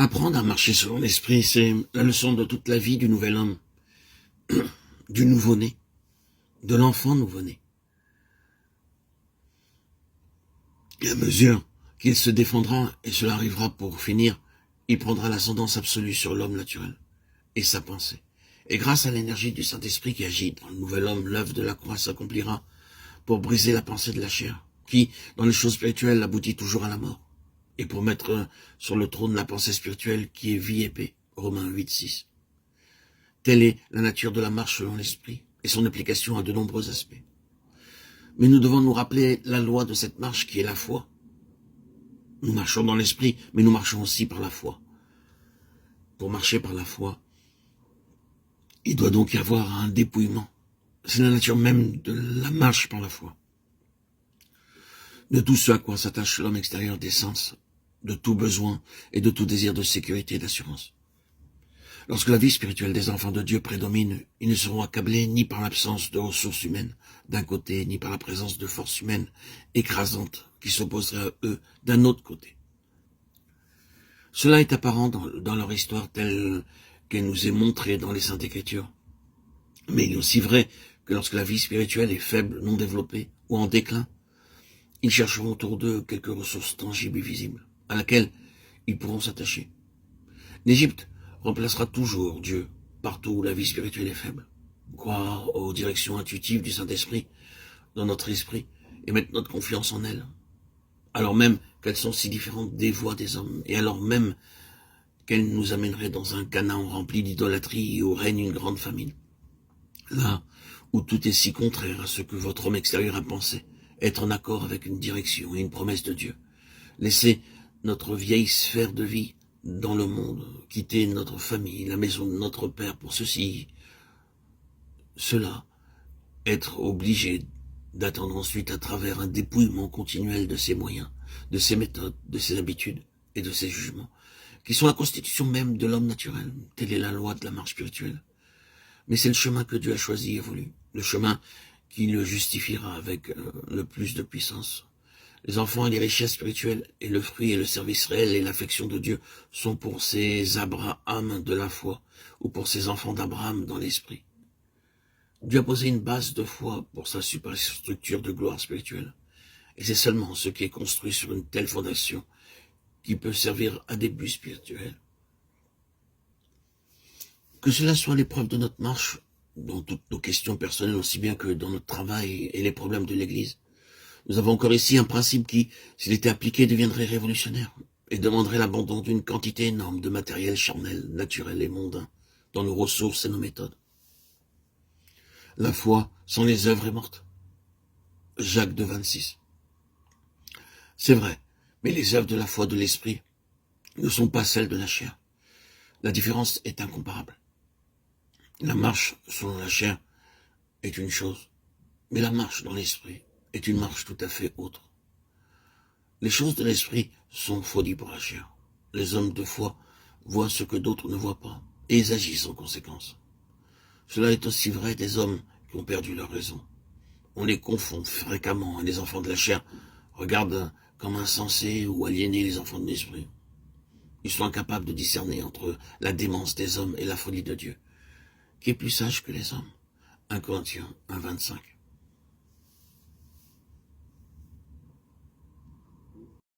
Apprendre à marcher selon l'esprit, c'est la leçon de toute la vie du nouvel homme, du nouveau-né, de l'enfant nouveau-né. Et à mesure qu'il se défendra, et cela arrivera pour finir, il prendra l'ascendance absolue sur l'homme naturel et sa pensée. Et grâce à l'énergie du Saint-Esprit qui agit dans le nouvel homme, l'œuvre de la croix s'accomplira pour briser la pensée de la chair, qui, dans les choses spirituelles, aboutit toujours à la mort, et pour mettre sur le trône la pensée spirituelle qui est vie et paix. Romains 8, 6. Telle est la nature de la marche selon l'esprit, et son application a de nombreux aspects. Mais nous devons nous rappeler la loi de cette marche qui est la foi. Nous marchons dans l'esprit, mais nous marchons aussi par la foi. Pour marcher par la foi, il doit donc y avoir un dépouillement. C'est la nature même de la marche par la foi. De tout ce à quoi s'attache l'homme extérieur des sens, de tout besoin et de tout désir de sécurité et d'assurance. Lorsque la vie spirituelle des enfants de Dieu prédomine, ils ne seront accablés ni par l'absence de ressources humaines d'un côté, ni par la présence de forces humaines écrasantes qui s'opposeraient à eux d'un autre côté. Cela est apparent dans leur histoire telle qu'elle nous est montrée dans les Saintes Écritures. Mais il est aussi vrai que lorsque la vie spirituelle est faible, non développée ou en déclin, ils chercheront autour d'eux quelques ressources tangibles et visibles, à laquelle ils pourront s'attacher. L'Égypte remplacera toujours Dieu partout où la vie spirituelle est faible. Croire aux directions intuitives du Saint-Esprit dans notre esprit et mettre notre confiance en elle, alors même qu'elles sont si différentes des voies des hommes, et alors même qu'elles nous amèneraient dans un Canaan rempli d'idolâtrie et où règne une grande famine. Là où tout est si contraire à ce que votre homme extérieur a pensé, être en accord avec une direction et une promesse de Dieu. Laisser notre vieille sphère de vie dans le monde, quitter notre famille, la maison de notre père pour cela, être obligé d'attendre ensuite à travers un dépouillement continuel de ses moyens, de ses méthodes, de ses habitudes et de ses jugements, qui sont la constitution même de l'homme naturel. Telle est la loi de la marche spirituelle. Mais c'est le chemin que Dieu a choisi et voulu, le chemin qui le justifiera avec le plus de puissance. Les enfants et les richesses spirituelles et le fruit et le service réel et l'affection de Dieu sont pour ces Abraham de la foi ou pour ces enfants d'Abraham dans l'esprit. Dieu a posé une base de foi pour sa superstructure de gloire spirituelle. Et c'est seulement ce qui est construit sur une telle fondation qui peut servir à des buts spirituels. Que cela soit l'épreuve de notre marche, dans toutes nos questions personnelles aussi bien que dans notre travail et les problèmes de l'Église. Nous avons encore ici un principe qui, s'il était appliqué, deviendrait révolutionnaire et demanderait l'abandon d'une quantité énorme de matériel charnel, naturel et mondain dans nos ressources et nos méthodes. La foi sans les œuvres est morte. Jacques 2, 26. C'est vrai, mais les œuvres de la foi de l'esprit ne sont pas celles de la chair. La différence est incomparable. La marche selon la chair est une chose, mais la marche dans l'esprit est une marche tout à fait autre. Les choses de l'esprit sont folies pour la chair. Les hommes de foi voient ce que d'autres ne voient pas, et ils agissent en conséquence. Cela est aussi vrai des hommes qui ont perdu leur raison. On les confond fréquemment, et les enfants de la chair regardent comme insensés ou aliénés les enfants de l'esprit. Ils sont incapables de discerner entre la démence des hommes et la folie de Dieu, qui est plus sage que les hommes. 1 Corinthiens 1, 25.